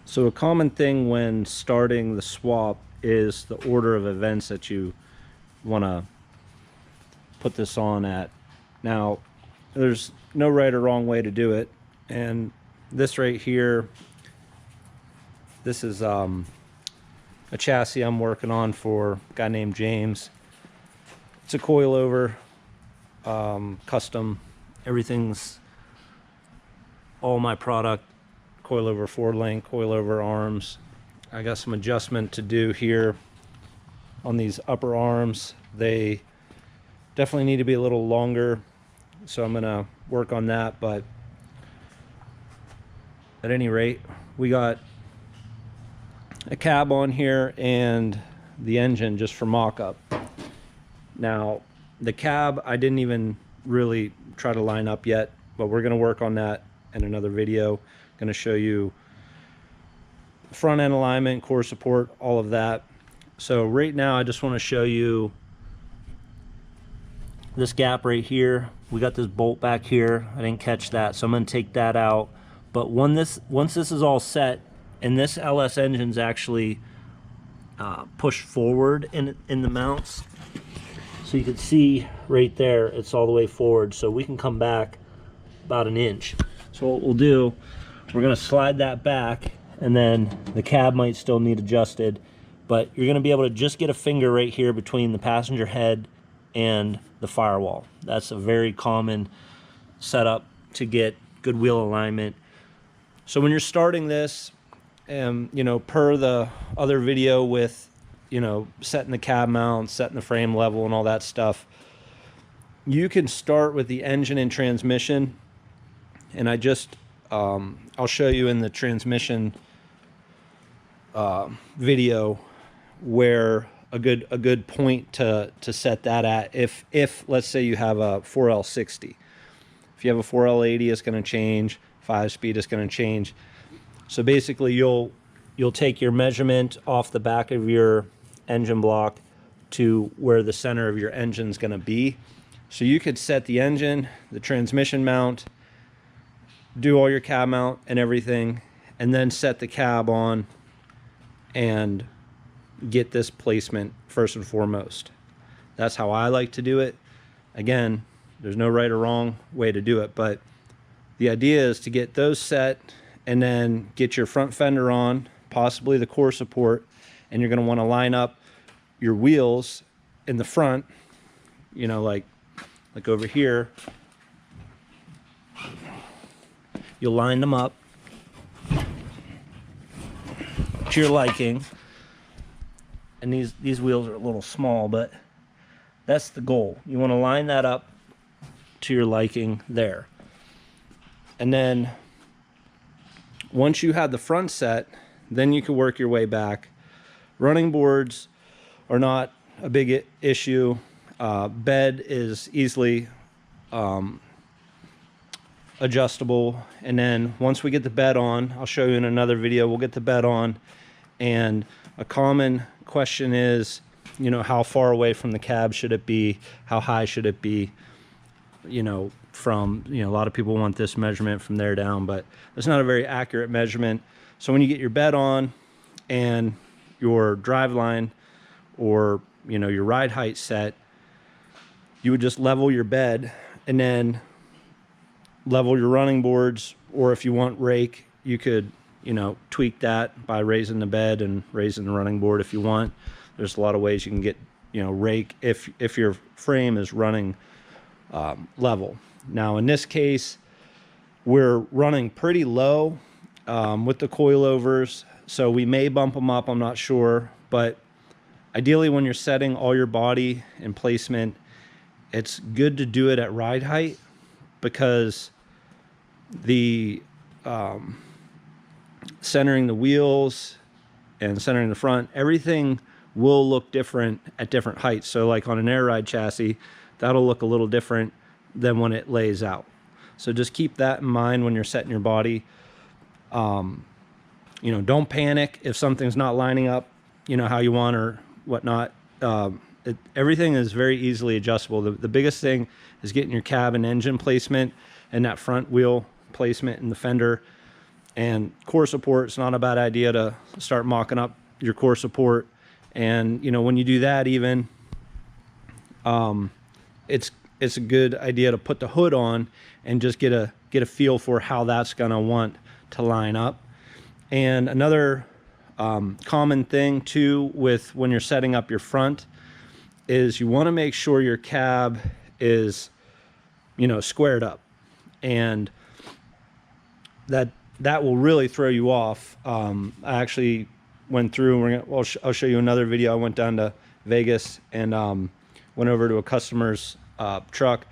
So a common thing when starting the swap is the order of events that you want to put this on at. Now, there's no right or wrong way to do it. And this right here, this is a chassis I'm working on for a guy named James. It's a coilover, custom. Everything's all my product. Coilover forward link, coilover arms. I got some adjustment to do here on these upper arms. They definitely need to be a little longer, so I'm gonna work on that. But at any rate, we got a cab on here and the engine just for mock-up. Now the cab I didn't even really try to line up yet, but we're gonna work on that in another video. Going to show you front end alignment, core support, all of that. So right now I just want to show you this gap right here. We got this bolt back here. I didn't catch that, so I'm going to take that out. But once this is all set, and this LS engine's actually pushed forward in the mounts, so you can see right there it's all the way forward, so we can come back about an inch. So what we'll do, we're going to slide that back, and then the cab might still need adjusted, but you're going to be able to just get a finger right here between the passenger head and the firewall. That's a very common setup to get good wheel alignment. So when you're starting this, you know, per the other video with, you know, setting the cab mount, setting the frame level and all that stuff, you can start with the engine and transmission. And I just I'll show you in the transmission video where a good point to set that at. If let's say you have a 4L60, if you have a 4L80, it's going to change. 5-speed is going to change. So basically, you'll take your measurement off the back of your engine block to where the center of your engine is going to be. So you could set the engine, the transmission mount, do all your cab mount and everything, and then set the cab on and get this placement first and foremost. That's how I like to do it. Again, there's no right or wrong way to do it, but the idea is to get those set and then get your front fender on, possibly the core support, and you're going to want to line up your wheels in the front, you know, like over here. You'll line them up to your liking. And these wheels are a little small, but that's the goal. You want to line that up to your liking there. And then once you have the front set, then you can work your way back. Running boards are not a big issue. Bed is easily adjustable, and then once we get the bed on, I'll show you in another video, we'll get the bed on. And a common question is, you know, how far away from the cab should it be? How high should it be? You know, from, you know, a lot of people want this measurement from there down, but it's not a very accurate measurement. So when you get your bed on and your driveline or, you know, your ride height set, you would just level your bed and then level your running boards, or if you want rake, you could, you know, tweak that by raising the bed and raising the running board if you want. There's a lot of ways you can get, you know, rake if your frame is running level. Now in this case, we're running pretty low with the coilovers, so we may bump them up, I'm not sure, but ideally when you're setting all your body and placement, it's good to do it at ride height, because the centering the wheels and centering the front, everything will look different at different heights. So like on an air ride chassis, that'll look a little different than when it lays out. So just keep that in mind when you're setting your body. You know, don't panic if something's not lining up, you know, how you want or whatnot. Everything is very easily adjustable. The biggest thing is getting your cab and engine placement and that front wheel placement in the fender, And core support, it's not a bad idea to start mocking up your core support. And you know, when you do that, even it's a good idea to put the hood on and just get a feel for how that's gonna want to line up. And another common thing too with when you're setting up your front is you want to make sure your cab is, you know, squared up, and that will really throw you off. I actually went through, I'll show you another video. I went down to Vegas and went over to a customer's truck,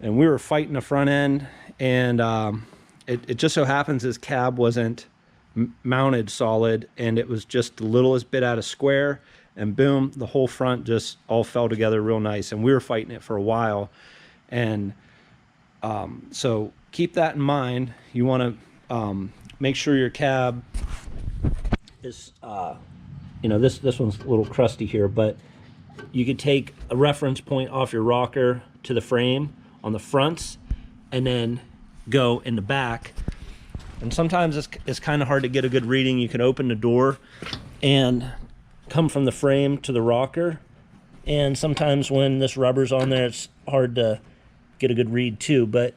and we were fighting the front end, and it just so happens his cab wasn't mounted solid, and it was just the littlest bit out of square, and boom, the whole front just all fell together real nice. And we were fighting it for a while. And so keep that in mind. You want to make sure your cab is you know, this one's a little crusty here, but you could take a reference point off your rocker to the frame on the fronts and then go in the back. And sometimes it's kind of hard to get a good reading. You can open the door and come from the frame to the rocker, and sometimes when this rubber's on there, it's hard to get a good read too. But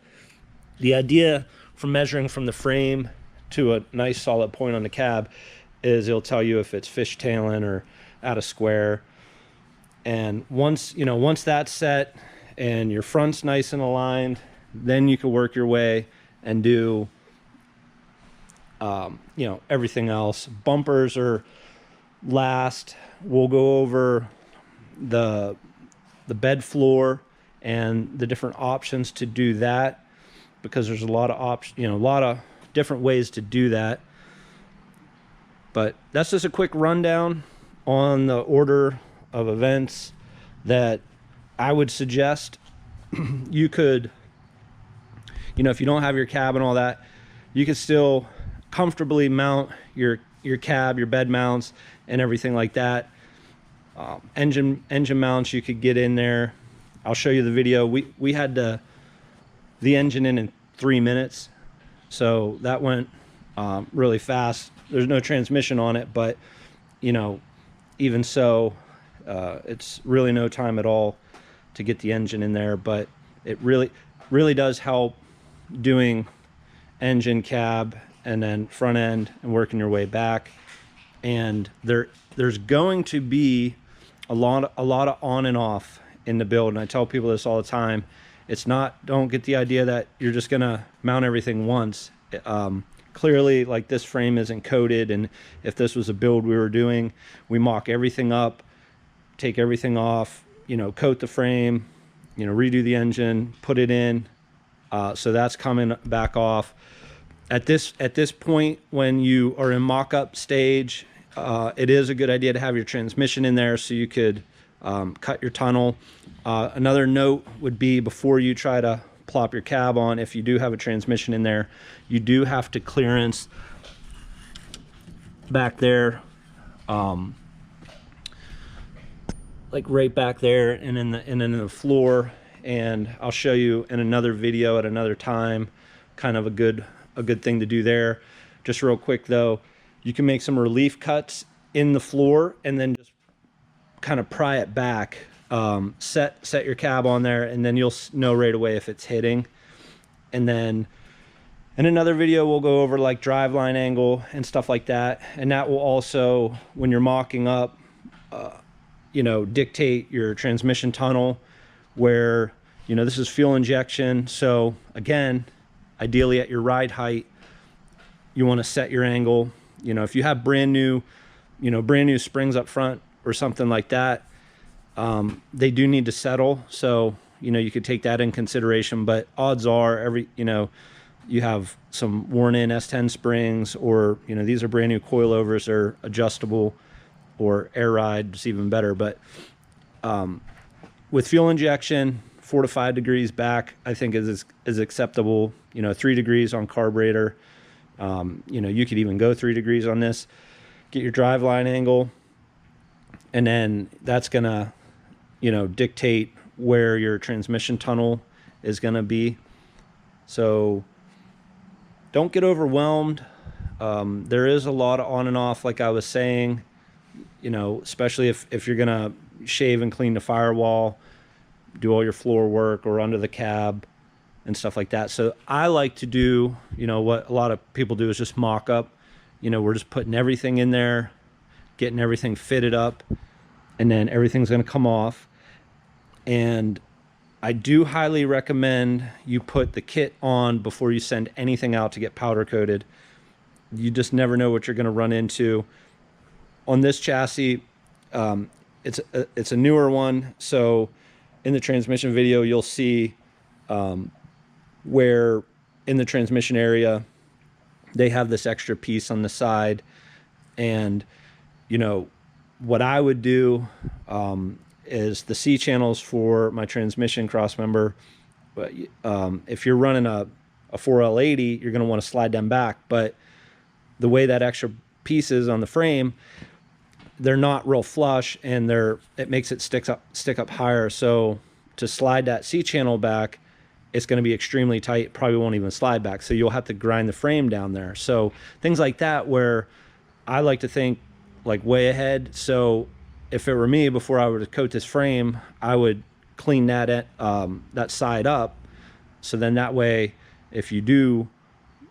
the idea from measuring from the frame to a nice solid point on the cab is it'll tell you if it's fishtailing or out of square. And once that's set and your front's nice and aligned, then you can work your way and do you know, everything else. Bumpers are last. We'll go over the bed floor and the different options to do that, because there's a lot of a lot of different ways to do that. But that's just a quick rundown on the order of events that I would suggest. You could, you know, if you don't have your cab and all that, you could still comfortably mount your cab, your bed mounts, and everything like that. Engine mounts, you could get in there. I'll show you the video. We had the engine in 3 minutes, so that went really fast. There's no transmission on it, but you know, even so, it's really no time at all to get the engine in there. But it really does help doing engine, cab, and then front end and working your way back. And there's going to be a lot of on and off in the build, and I tell people this all the time. It's not, don't get the idea that you're just gonna mount everything once. Clearly, like, this frame isn't coated, and if this was a build we were doing, we mock everything up, take everything off, you know, coat the frame, you know, redo the engine, put it in. So that's coming back off. At this point, when you are in mock-up stage, it is a good idea to have your transmission in there so you could cut your tunnel. Another note would be, before you try to plop your cab on, if you do have a transmission in there, you do have to clearance back there, like right back there and in the floor. And I'll show you in another video at another time kind of a good thing to do there. Just real quick though, you can make some relief cuts in the floor and then just kind of pry it back. Set your cab on there, and then you'll know right away if it's hitting. And then in another video we'll go over like driveline angle and stuff like that, and that will also, when you're mocking up, you know, dictate your transmission tunnel, where, you know, this is fuel injection. So again, ideally at your ride height, you want to set your angle. You know, if you have brand new springs up front or something like that, they do need to settle. So, you know, you could take that in consideration. But odds are, you have some worn in S10 springs, or, you know, these are brand new coilovers, are adjustable, or air ride is even better. But with fuel injection, 4 to 5 degrees back, I think is acceptable. You know, 3 degrees on carburetor. You know, you could even go 3 degrees on this. Get your driveline angle, and then that's gonna, you know, dictate where your transmission tunnel is gonna be. So don't get overwhelmed. There is a lot of on and off, like I was saying, you know, especially if you're gonna shave and clean the firewall, do all your floor work or under the cab and stuff like that. So I like to do, you know, what a lot of people do is just mock up. You know, we're just putting everything in there, getting everything fitted up, and then everything's going to come off. And I do highly recommend you put the kit on before you send anything out to get powder coated. You just never know what you're going to run into. On this chassis, it's a newer one, so in the transmission video you'll see where in the transmission area they have this extra piece on the side. And you know what I would do is the C channels for my transmission cross member. But if you're running a 4L80, you're going to want to slide them back. But the way that extra piece is on the frame, they're not real flush, and it makes it stick up higher. So to slide that C channel back, it's going to be extremely tight. Probably won't even slide back. So you'll have to grind the frame down there. So things like that, where I like to think like way ahead. So if it were me, before I were to coat this frame, I would clean that side up. So then that way, if you do,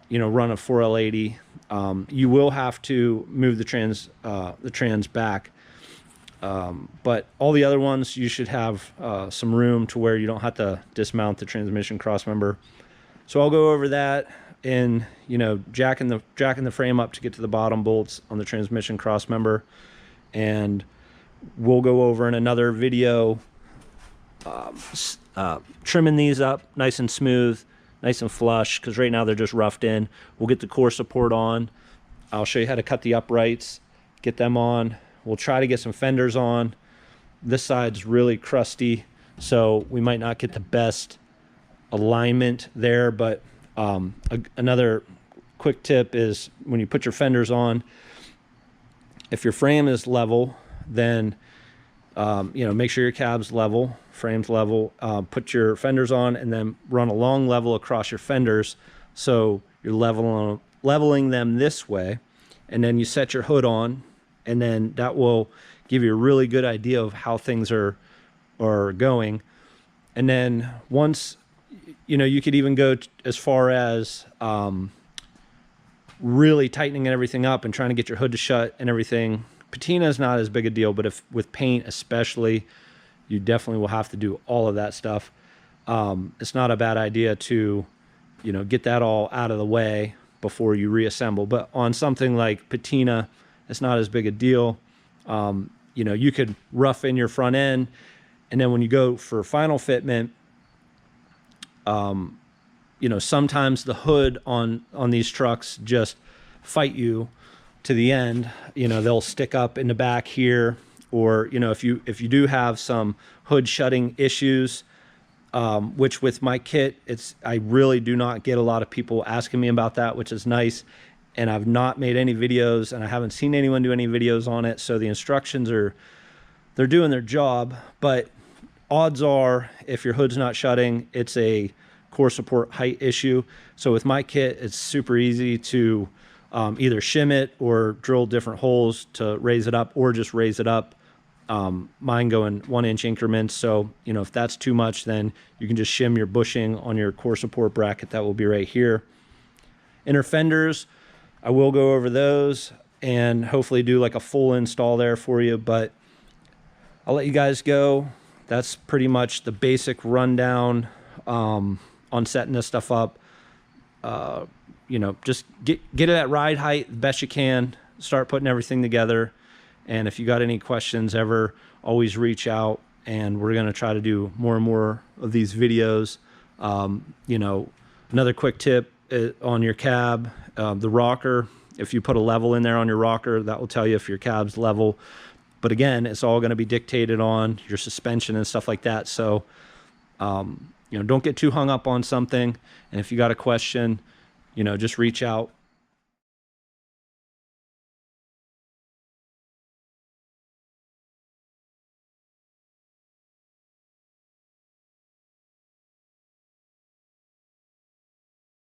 you know, run a 4L80, you will have to move the trans back. But all the other ones, you should have some room to where you don't have to dismount the transmission cross member. So I'll go over that in, you know, jacking the frame up to get to the bottom bolts on the transmission cross member, and we'll go over in another video trimming these up nice and smooth, nice and flush, because right now they're just roughed in. We'll get the core support on. I'll show you how to cut the uprights, get them on. We'll try to get some fenders on. This side's really crusty, so we might not get the best alignment there. But another quick tip is when you put your fenders on, if your frame is level, then you know, make sure your cab's level, frame's level. Put your fenders on and then run a long level across your fenders, so you're leveling them this way. And then you set your hood on, and then that will give you a really good idea of how things are going. And then once, you know, you could even go as far as really tightening everything up and trying to get your hood to shut and everything. Patina is not as big a deal, but if with paint especially, you definitely will have to do all of that stuff. It's not a bad idea to, you know, get that all out of the way before you reassemble. But on something like patina, it's not as big a deal. You know, you could rough in your front end, and then when you go for final fitment, you know, sometimes the hood on these trucks just fight you to the end. You know, they'll stick up in the back here, or, you know, if you do have some hood shutting issues, which with my kit, I really do not get a lot of people asking me about that, which is nice. And I've not made any videos, and I haven't seen anyone do any videos on it. So the instructions they're doing their job, but odds are if your hood's not shutting, it's a core support height issue. So with my kit, it's super easy to either shim it or drill different holes to raise it up, or just raise it up. Mine go in 1-inch increments. So, you know, if that's too much, then you can just shim your bushing on your core support bracket. That will be right here. Inner fenders, I will go over those and hopefully do like a full install there for you, but I'll let you guys go. That's pretty much the basic rundown on setting this stuff up. You know, just get it at ride height the best you can, start putting everything together. And if you got any questions ever, always reach out, and we're going to try to do more and more of these videos. You know, another quick tip on your cab, the rocker, if you put a level in there on your rocker, that will tell you if your cab's level. But again, it's all going to be dictated on your suspension and stuff like that. So, you know, don't get too hung up on something. And if you got a question, you know, just reach out.